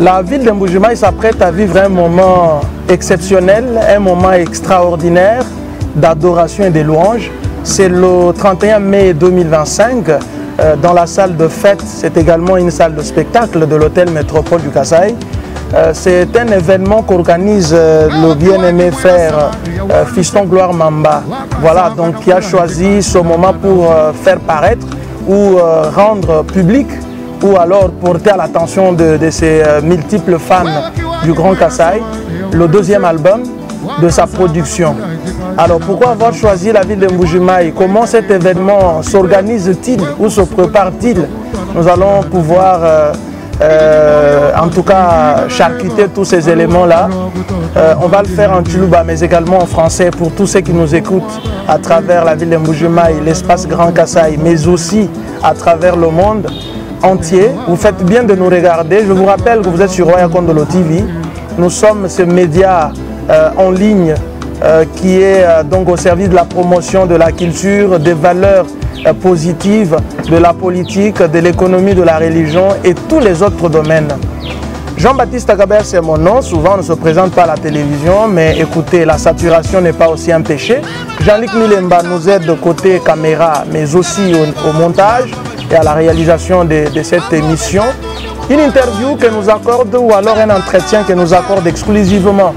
La ville de Mbuji-Mayi s'apprête à vivre un moment exceptionnel, un moment extraordinaire d'adoration et de louange. C'est le 31 mai 2025, dans la salle de fête, c'est également une salle de spectacle de l'hôtel Métropole du Kasaï. C'est un événement qu'organise le bien-aimé frère Fiston Gloire Mamba. Voilà, donc qui a choisi ce moment pour faire paraître ou rendre public ou alors porter à l'attention de ses multiples fans du Grand Kasaï le deuxième album de sa production. Alors pourquoi avoir choisi la ville de Mbuji-Mayi? Comment cet événement s'organise-t-il ou se prépare-t-il? Nous allons pouvoir en tout cas charcuter tous ces éléments-là. On va le faire en Tuluba mais également en français pour tous ceux qui nous écoutent à travers la ville de Mbuji-Mayi, l'espace Grand Kasaï, mais aussi à travers le monde entier. Vous faites bien de nous regarder. Je vous rappelle que vous êtes sur Roya Kondolo TV. Nous sommes ce média en ligne qui est donc au service de la promotion de la culture, des valeurs positives, de la politique, de l'économie, de la religion et tous les autres domaines. Jean-Baptiste Agabert, c'est mon nom. Souvent, on ne se présente pas à la télévision, mais écoutez, la saturation n'est pas aussi un péché. Jean-Luc Milemba nous aide de côté caméra, mais aussi au montage et à la réalisation de cette émission. Une interview que nous accorde ou alors un entretien que nous accorde exclusivement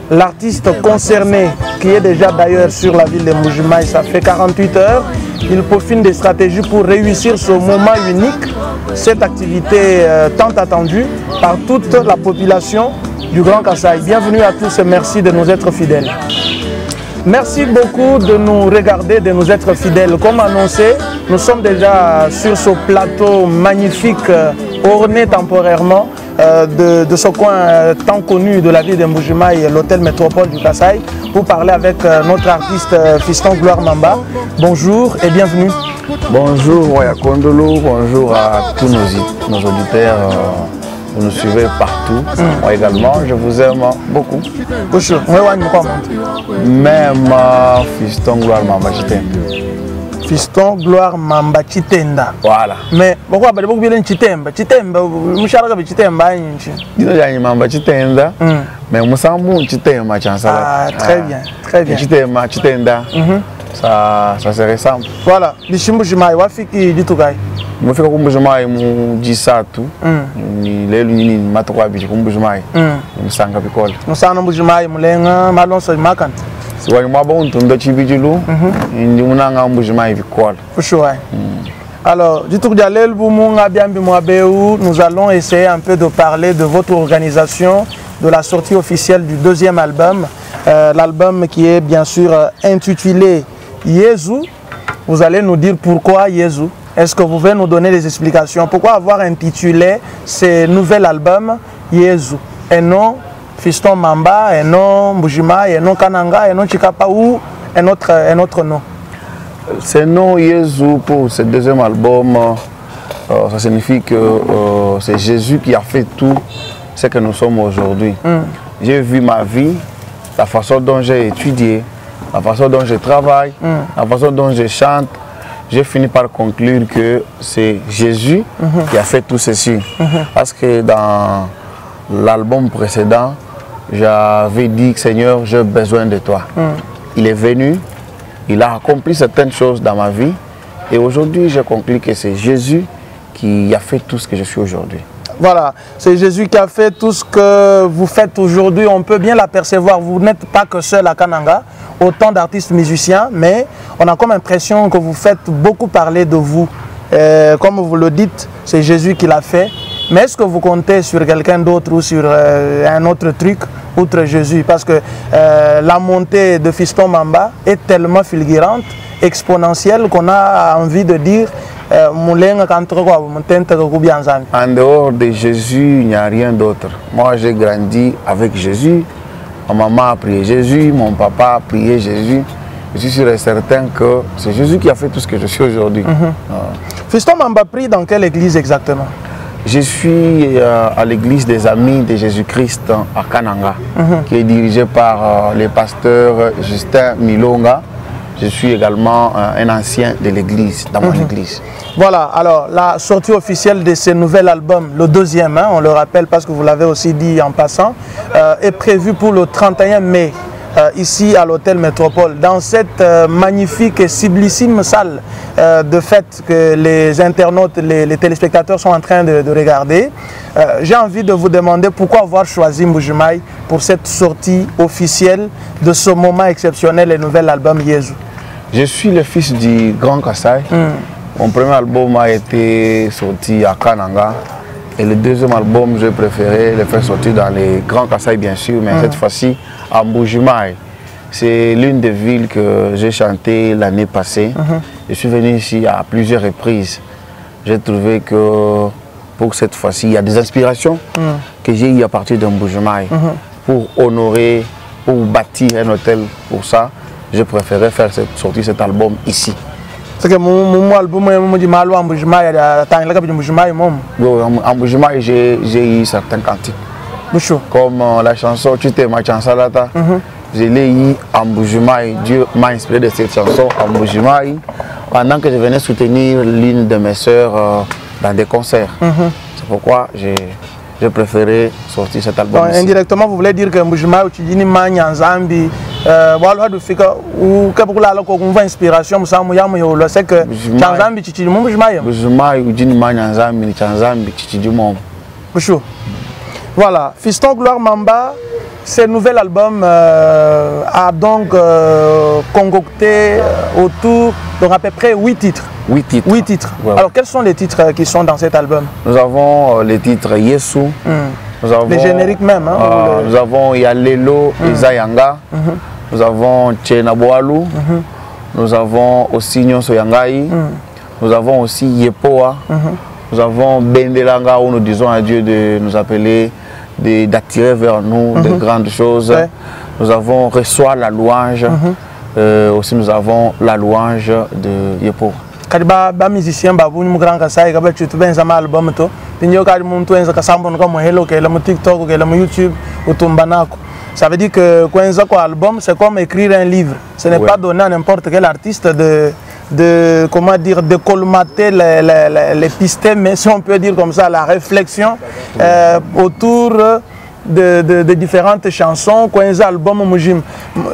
l'artiste concerné, qui est déjà d'ailleurs sur la ville de Mbuji-Mayi, ça fait 48 heures. Il peaufine des stratégies pour réussir ce moment unique, cette activité tant attendue par toute la population du Grand Kasaï. Bienvenue à tous et merci de nous être fidèles. Merci beaucoup de nous regarder, de nous être fidèles. Comme annoncé, nous sommes déjà sur ce plateau magnifique, orné temporairement de ce coin tant connu de la ville de Mbuji-Mayi, l'hôtel Métropole du Kasaï, pour parler avec notre artiste Fiston Gloire Mamba. Bonjour et bienvenue. Bonjour Roya Kondolo, bonjour à tous nos auditeurs. Vous nous suivez partout. Moi également, je vous aime beaucoup. Bonjour. Même Fiston Gloire Mamba Chitenda. Fiston Gloire Mamba Chitenda. Voilà. Mais pourquoi vous avez Chitemba? Chitemba, vous savez Chitemba. Dis nous Mamba Chitenda. Mais nous sommes Chitemba. Ah, très bien, très bien. Chitemba, Chitenda. Ça se ressemble. Voilà. Mbuji-Mayi, wafiki ditugai. Moi fika Mbuji-Mayi mu jisatu ni lelo ni matokwa biji Mbuji-Mayi musanga bikola musana Mbuji-Mayi mulenga malonso makan siwani mwaba untundo chibijilu ndi munanga Mbuji-Mayi bikola ushuwa. Alors du tout dialel bumunga biambi mwabeu, nous allons essayer un peu de parler de votre organisation, de la sortie officielle du deuxième album, l'album qui est bien sûr intitulé Yezu. Vous allez nous dire pourquoi Yezu. Est-ce que vous pouvez nous donner des explications? Pourquoi avoir intitulé ce nouvel album Yezu et non Fiston Mamba, et non Mbuji-Mayi, et non Kananga, et non Chikapa ou un autre nom? Ce nom Yezu pour ce deuxième album, ça signifie que c'est Jésus qui a fait tout ce que nous sommes aujourd'hui. J'ai vu ma vie, la façon dont j'ai étudié, la façon dont je travaille, la façon dont je chante. J'ai fini par conclure que c'est Jésus qui a fait tout ceci. Parce que dans l'album précédent, j'avais dit, Seigneur, j'ai besoin de toi. Il est venu, il a accompli certaines choses dans ma vie. Et aujourd'hui, j'ai conclu que c'est Jésus qui a fait tout ce que je suis aujourd'hui. Voilà, c'est Jésus qui a fait tout ce que vous faites aujourd'hui. On peut bien l'apercevoir. Vous n'êtes pas que seul à Kananga, autant d'artistes musiciens, mais on a comme impression que vous faites beaucoup parler de vous. Comme vous le dites, c'est Jésus qui l'a fait. Mais est-ce que vous comptez sur quelqu'un d'autre ou sur un autre truc, outre Jésus? Parce que la montée de Fiston Mamba est tellement fulgurante, exponentielle, qu'on a envie de dire en dehors de Jésus, il n'y a rien d'autre. Moi, j'ai grandi avec Jésus. Ma maman a prié Jésus, mon papa a prié Jésus. Je suis sûr et certain que c'est Jésus qui a fait tout ce que je suis aujourd'hui. Fiston Mamba prie dans quelle église exactement? Je suis à l'église des Amis de Jésus-Christ à Kananga, qui est dirigée par le pasteur Justin Milonga. je suis également un ancien de l'église, dans mon église. Voilà, alors la sortie officielle de ce nouvel album, le deuxième, hein, on le rappelle parce que vous l'avez aussi dit en passant, est prévue pour le 31 mai. Ici à l'hôtel Métropole, dans cette magnifique et sublissime salle de fête que les internautes, les téléspectateurs sont en train de regarder. J'ai envie de vous demander pourquoi avoir choisi Mbujimayi pour cette sortie officielle de ce moment exceptionnel, le nouvel album Yezu. Je suis le fils du Grand Kassai. Mon premier album a été sorti à Kananga. Et le deuxième album, j'ai préféré le faire sortir dans les Grands Kassai, bien sûr, mais cette fois-ci à Mbujimayi. C'est l'une des villes que j'ai chanté l'année passée. Je suis venu ici à plusieurs reprises. J'ai trouvé que pour cette fois-ci, il y a des inspirations que j'ai eues à partir de Mbujimayi. Pour honorer, pour bâtir un hôtel pour ça, j'ai préféré faire sortir cet album ici. C'est que mon album est en Mbujimayi, j'ai eu certains cantiques. Comme la chanson Tu t'es ma chansalata, je l'ai eu en Mbujimayi. Dieu m'a inspiré de cette chanson en Mbujimayi pendant que je venais soutenir l'une de mes sœurs dans des concerts. C'est pourquoi j'ai préféré sortir cet album. Donc, indirectement, vous voulez dire que Mbujimayi, tu dis que Zambi, ou que inspiration, c'est que Zambi, tu dis Mbujimayi. Mbujimayi, tu dis Zambi, tu dis Voilà, Fiston Gloire Mamba, ce nouvel album a donc concocté autour d'à peu près 8 titres. 8 titres. 8 titres. Ouais. Alors, quels sont les titres qui sont dans cet album? Nous avons les titres Yesu. Nous avons, les génériques même. Hein, nous avons Yalelo, Isayanga. Nous avons Tchenaboalou. Nous avons aussi Nyonso Yangai. Nous avons aussi Yepoa. Nous avons Bendelanga où nous disons à Dieu de nous appeler, d'attirer vers nous de grandes choses. Nous avons Reçoit la louange. Aussi nous avons la louange de Yepoa. Quand musicien babu ni grand Kassai quand tu ben sama album to tinyo kadi muntu enza kasambo comme hello que le TikTok que le YouTube ou tumbanako. Ça veut dire que quand un album c'est comme écrire un livre. Ce n'est pas donné à n'importe quel artiste de comment dire de colmater les pistes, mais si on peut dire comme ça la réflexion autour de différentes chansons. Quand un album mujim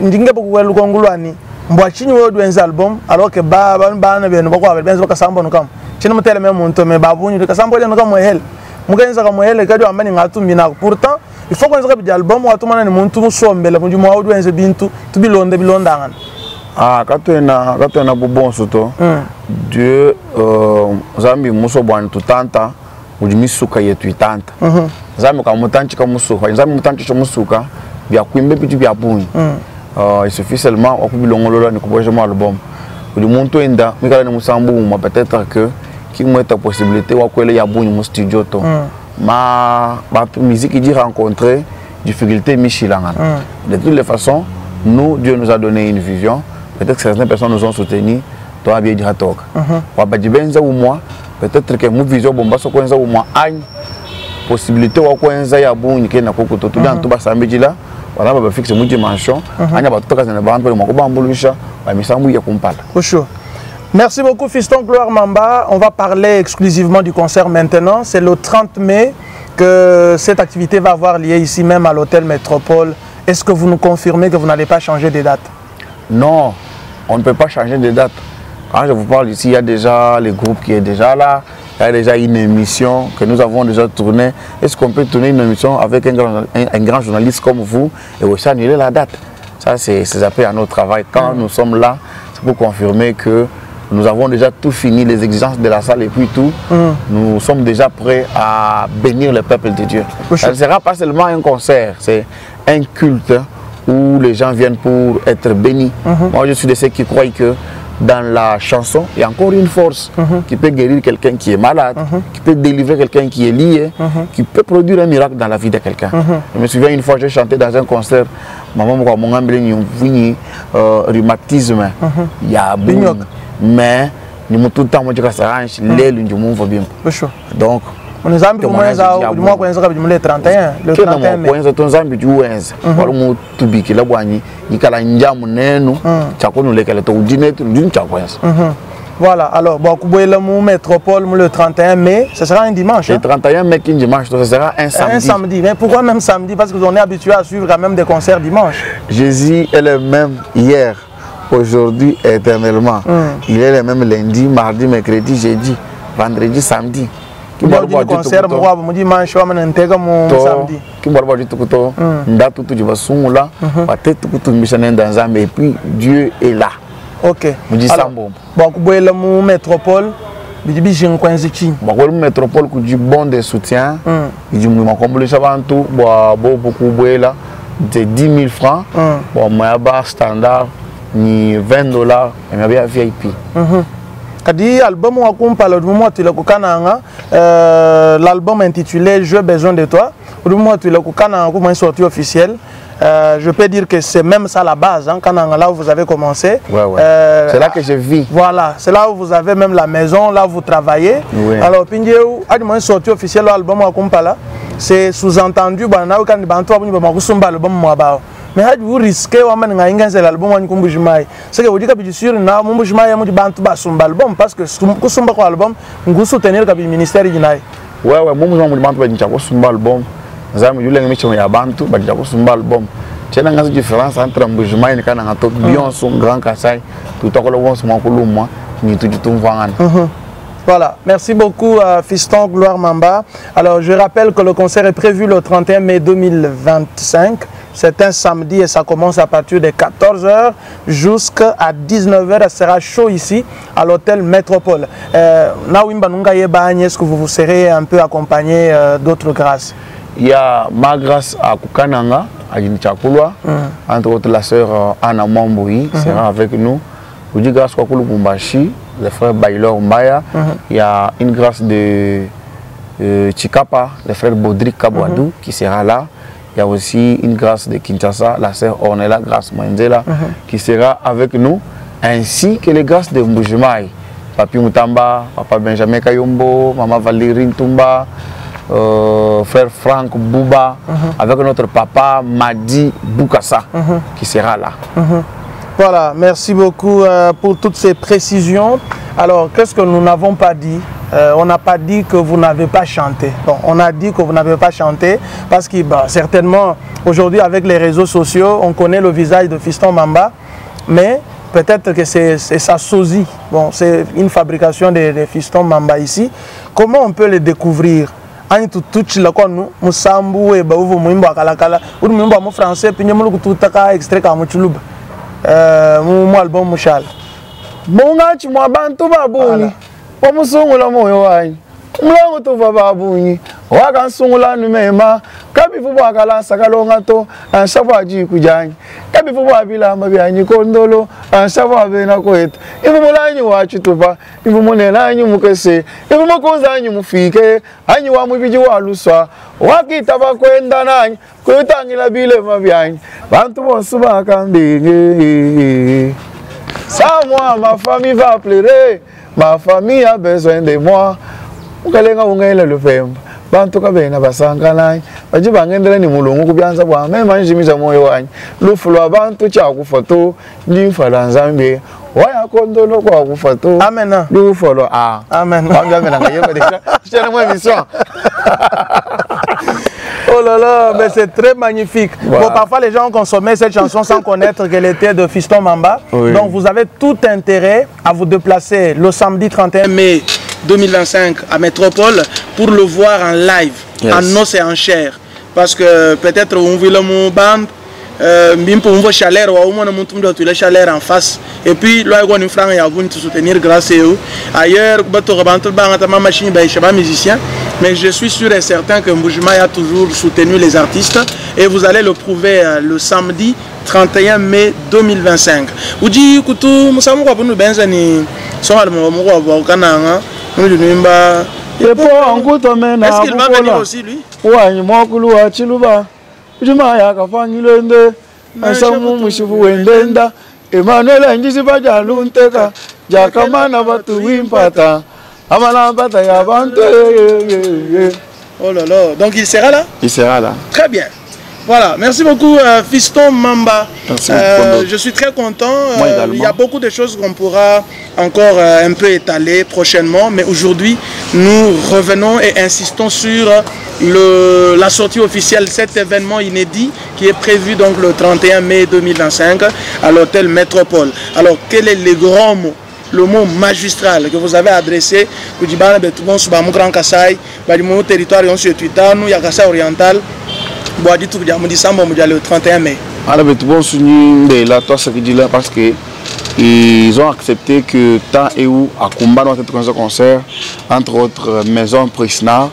ndinge beaucoup welu kongulani mbwachini wo dwenz album alors que bana beno bakwa benzo kasambo nokam chini mutele me muntu me babunyu kasambo le nokam hel mugenza ka mohele kadi amani ngatumbi na pourtant il faut qu'on se album watu mana ni muntu musombele munjumo wa dwenz bintu tubilonde bilondanga katena bubonso to Dieu zambi muso bwana tutanta ujimisuka yetu itanta zambi ka mutanchi ka musuka zambi mutanchi cho musuka bya kwimbe pitu bya bunyi il suffit seulement au bilongolo ni ko mon album du monto enda mikala ni musambu peut-être que qui moi ta possibilité wa kwele ya bunyi mu studio to ma musique dit rencontrer difficulté michilanga de toutes les façons nous Dieu nous a donné une vision. Peut-être que certaines personnes nous ont soutenus. Toi, bien dire à toi. Ou moi, peut-être que mon vision bomba so kwenza ou moi agne possibilité wa kwenza ya bunyi ke na kokoto tout dans tout basambi là. Voilà ba fixe mu dimension. Anya ba tout ka na ba ndo ko ba mbulusha ba misambu ya kumpala. Merci beaucoup Fiston Gloire Mamba. On va parler exclusivement du concert maintenant. C'est le 30 mai que cette activité va avoir lieu ici même à l'hôtel Métropole. Est-ce que vous nous confirmez que vous n'allez pas changer de date? Non, on ne peut pas changer de date. Quand je vous parle ici, il y a déjà le groupe qui est déjà là. Il y a déjà une émission que nous avons déjà tournée. Est-ce qu'on peut tourner une émission avec un grand journaliste comme vous et aussi annuler la date? Ça, c'est appelé à notre travail. Quand nous sommes là, c'est pour confirmer que nous avons déjà tout fini, les exigences de la salle et puis tout. Nous sommes déjà prêts à bénir le peuple de Dieu. Ça ne sera pas seulement un concert, c'est un culte où les gens viennent pour être bénis. Moi, je suis de ceux qui croient que dans la chanson, il y a encore une force qui peut guérir quelqu'un qui est malade, qui peut délivrer quelqu'un qui est lié, qui peut produire un miracle dans la vie de quelqu'un. Je me souviens une fois, j'ai chanté dans un concert, maman mon rhumatisme, il y a mais nous tout le temps donc On est ambi du mois qu'on est le 31. Le 31 mai. On est ambi du Ouenz. Voilà, mon tubiki la boigny. Il y a un diamant nenu. Chacun les calets au dîner d'une chacouens. Voilà, alors, bon, métropole le 31 mai, ce sera un dimanche. Le 31 mai, qui dimanche, ce sera un samedi. Un samedi. Mais pourquoi même samedi? Parce que on est habitué à suivre quand même des concerts dimanche. Jésus est le même hier, aujourd'hui, éternellement. Il est le même lundi, mardi, mercredi, jeudi, vendredi, samedi. Qui va dire concert, moi, je dis dimanche, je vais intégrer mon samedi. Qui va dire tout le temps, tu vas soumoula, et puis Dieu est là. Ok. Alors, bon, la métropole, la métropole qui dit bon de soutien, il dit comme le chavantou, beaucoup de 10 000 francs, bon, moi standard, ni 20 $, et ma bien VIP. Kadi album ou accompagne le moment tu le kukananga l'album intitulé J'ai besoin de toi. Le moment tu le kukananga comme une sortie officielle. Je peux dire que c'est même ça la base, hein, quand là où vous avez commencé. C'est là que je vis. Voilà, c'est là où vous avez même la maison, là où vous travaillez. Alors, Pindiou, à une sortie officielle, l'album c'est sous-entendu, mais vous risquez de l'album c'est que vous dites que sûr album parce que album vous soutenir le ministère album. Zamu yule ngemicho ya bantu badja kusumba album. Tena ngazi différence entre mbujuma et kana ngato bien son grand Kasai tout akolo wonso makulumwa ni tujitumvangana. Voilà, merci beaucoup Fiston Gloire Mamba. Alors je rappelle que le concert est prévu le 31 mai 2025. C'est un samedi et ça commence à partir de 14 h jusqu'à 19 h. Ça sera chaud ici à l'hôtel Métropole. Est-ce que vous serez un peu accompagné d'autres grâces? Il y a ma grâce à Kukananga, à Yinchakulwa, entre autres la sœur Anna Mamboui sera avec nous. Vous dites grâce à Kulu Kumbashi, le frère Baylor Mbaya. Il y a une grâce de Chikapa, le frère Baudric Kabouadou qui sera là. Il y a aussi une grâce de Kinshasa, la sœur Ornella Grâce Mandela qui sera avec nous, ainsi que les grâces de Mbujimai, Papi Moutamba, Papa Benjamin Kayombo, Maman Valérie Ntumba. Frère Franck Bouba, avec notre papa Madi Boukassa qui sera là. Voilà, merci beaucoup pour toutes ces précisions. Alors, qu'est-ce que nous n'avons pas dit? On n'a pas dit que vous n'avez pas chanté. Bon, on a dit que vous n'avez pas chanté parce que certainement, aujourd'hui, avec les réseaux sociaux, on connaît le visage de Fiston Mamba, mais peut-être que c'est sa sosie. Bon, c'est une fabrication de Fiston Mamba ici. Comment on peut les découvrir? Tout le monde musambu et baouvo mwimbo akalakala ou mwimbo mo français puis nyamulu kututaka extrait ka muchuluba mu album mushal bonga chi mwa bantu babuni wa musungula moyo wanyi mlango to babuni waka nsungula numema kabifu bwakala sakalonga to anshabu aji kujanyi kabifu bwabila mabyanyi kondolo anshabu abena kweta ibu mulanyi wachi tupa ibu munena anyu mukese ibu mukonza anyu mufike anyu wa mubiji waluswa wakita bakwenda nanyi kutangila bile mabyanyi bantu bonsu bakambinge ça moi ma famille va pleurer ma famille a besoin de moi ukalenga ungela lufemba bantu kabena basangana baji bangendele ni mulungu kubyanza bwa mema njimisa moyo wanyi lufulwa bantu cha kufoto ndimfala nzambe waya kondolo kwa kufoto amen lufolo amen bamjamena ngayeba déjà je moi émission. Oh là là, mais c'est très magnifique. Voilà. Bon, parfois les gens ont consommé cette chanson sans connaître qu'elle était de Fiston Mamba. Oui. Donc vous avez tout intérêt à vous déplacer le samedi 31 mai 2025 à Métropole pour le voir en live, en os et en chair. Parce que peut-être on veut le band, pour une chaleur, ou on a la chaleur en face. Et puis, là, on a une franc et on soutenir grâce à eux. Ailleurs, machine, musicien. Mais je suis sûr et certain que Mbujima a toujours soutenu les artistes. Et vous allez le prouver le samedi 31 mai 2025. Vous dites que tout le monde est-ce qu'il va venir aussi, lui? Oh là là, donc il sera là? Il sera là. Très bien. Voilà, merci beaucoup Fiston Mamba. Je suis très content. Il y a beaucoup de choses qu'on pourra encore un peu étaler prochainement, mais aujourd'hui nous revenons et insistons sur la sortie officielle de cet événement inédit qui est prévu donc le 31 mai 2025 à l'hôtel Métropole. Alors quel est le grand mot? Le mot magistral que vous avez adressé au Djibana Betubon sur le Grand Kassai, le territoire sur Twitter, nous, il y a Kassai oriental. Le 31 mai. Parce qu'ils ont accepté que tant et où à Kumba dans ce concert, entre autres maison Prisna,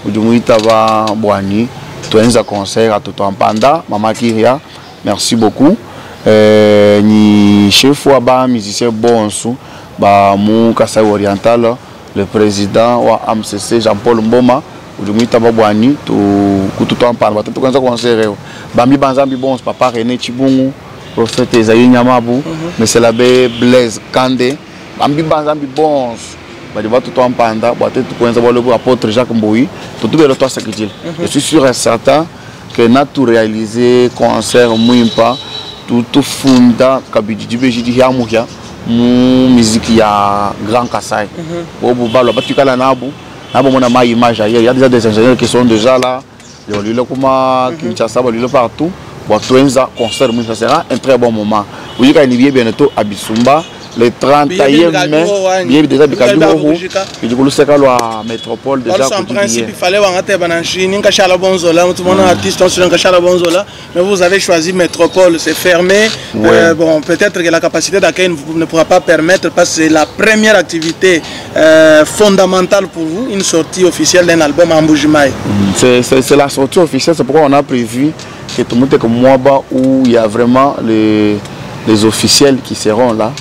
où du Tava Boani, tout un concert à tout en Panda, Mama Kiria, merci beaucoup. Ni chef Waba, musicien Bonsou, Mou Kassai oriental, le président wa AMCC Jean-Paul Mboma. Aujourd'hui, Tababouani, tout en parle. Tout le concert. Bambi Banzambi Bons, Papa René Chibungu, prophète Esaïe Nyamabou, mais c'est l'abbé Blaise Kandé. Bambi Banzambi Bons, tout en parle. Tout apôtre Jacques Mboui, tout le temps ce qu'il dit. Je suis sûr et certain que nous avons tout réalisé, concert, Mouimpa, tout funda, Kabidji Bejidi Yamouya, musique ya Grand Kassai. Au Boubalo, Batukala Nabou. Il y a déjà des ingénieurs qui sont déjà là. Il y a Kinshasa, partout. Concert, ça sera un très bon moment. Vous avez bientôt à Bissumba, le 31 mai. Il y a déjà des la métropole déjà. En principe, il fallait mais vous avez choisi métropole, c'est fermé. Bon, peut-être que la capacité d'accueil ne pourra pas permettre parce que c'est la première activité fondamentale pour vous, une sortie officielle d'un album en Mbujimaï. C'est la sortie officielle, c'est pourquoi on a prévu que tout le monde est comme moi où il y a vraiment les officiels qui seront là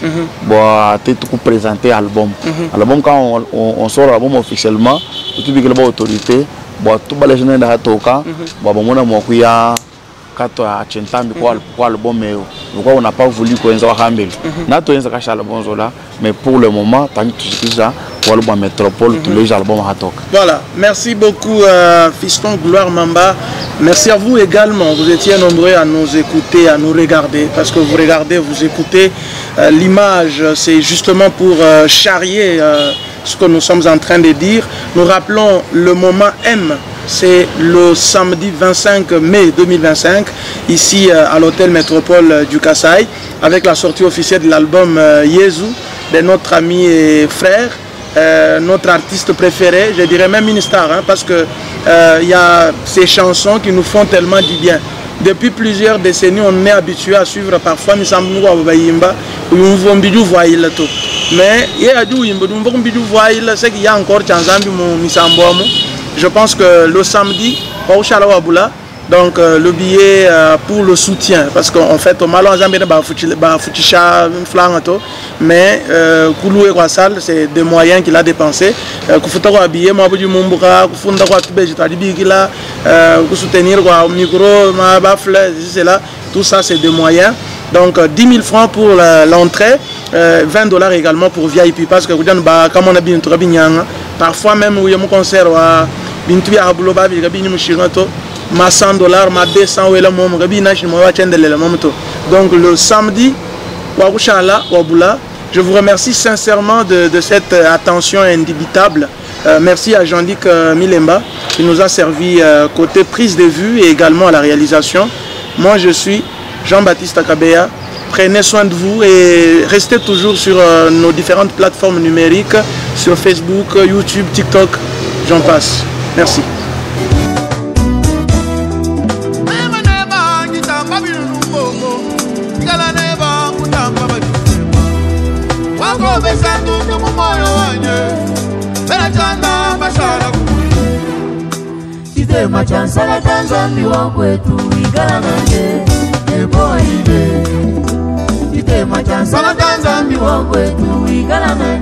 pour présenter l'album. L'album, quand on sort l'album officiellement, tout le monde autorité, tout les gens de Hatoka, on n'a pas voulu qu'on soit rambé. Mais pour le moment, tant que ça, pour le métropole, tous les albums Hatoka. Voilà, merci beaucoup Fiston Gloire Mamba. Merci à vous également. Vous étiez nombreux à nous écouter, à nous regarder, parce que vous regardez, vous écoutez. L'image, c'est justement pour charrier ce que nous sommes en train de dire. Nous rappelons le moment M. C'est le samedi 25 mai 2025, ici à l'hôtel Métropole du Kassai, avec la sortie officielle de l'album Yezu, de notre ami et frère, notre artiste préféré, je dirais même une star, hein, parce que y a ces chansons qui nous font tellement du bien. Depuis plusieurs décennies, on est habitué à suivre parfois, mais c'est qu'il y a encore je pense que le samedi, donc le billet pour le soutien, parce qu'en fait, au Malo, mais c'est des moyens qu'il a dépensés. Tout ça, c'est des moyens. Donc 10 000 francs pour l'entrée, 20 $ également pour VIP, parce que comme on a bien parfois même où il y a un concert ma 100 $, ma 200 $. Donc le samedi, je vous remercie sincèrement de cette attention indubitable. Merci à Jean-Luc Milemba qui nous a servi côté prise de vue et également à la réalisation. Moi je suis Jean-Baptiste Akabeya. Prenez soin de vous et restez toujours sur nos différentes plateformes numériques, sur Facebook, YouTube, TikTok, j'en passe. Merci. Machansala Tanzania wakwetu igalananje eboide ite machansala Tanzania wakwetu igalananje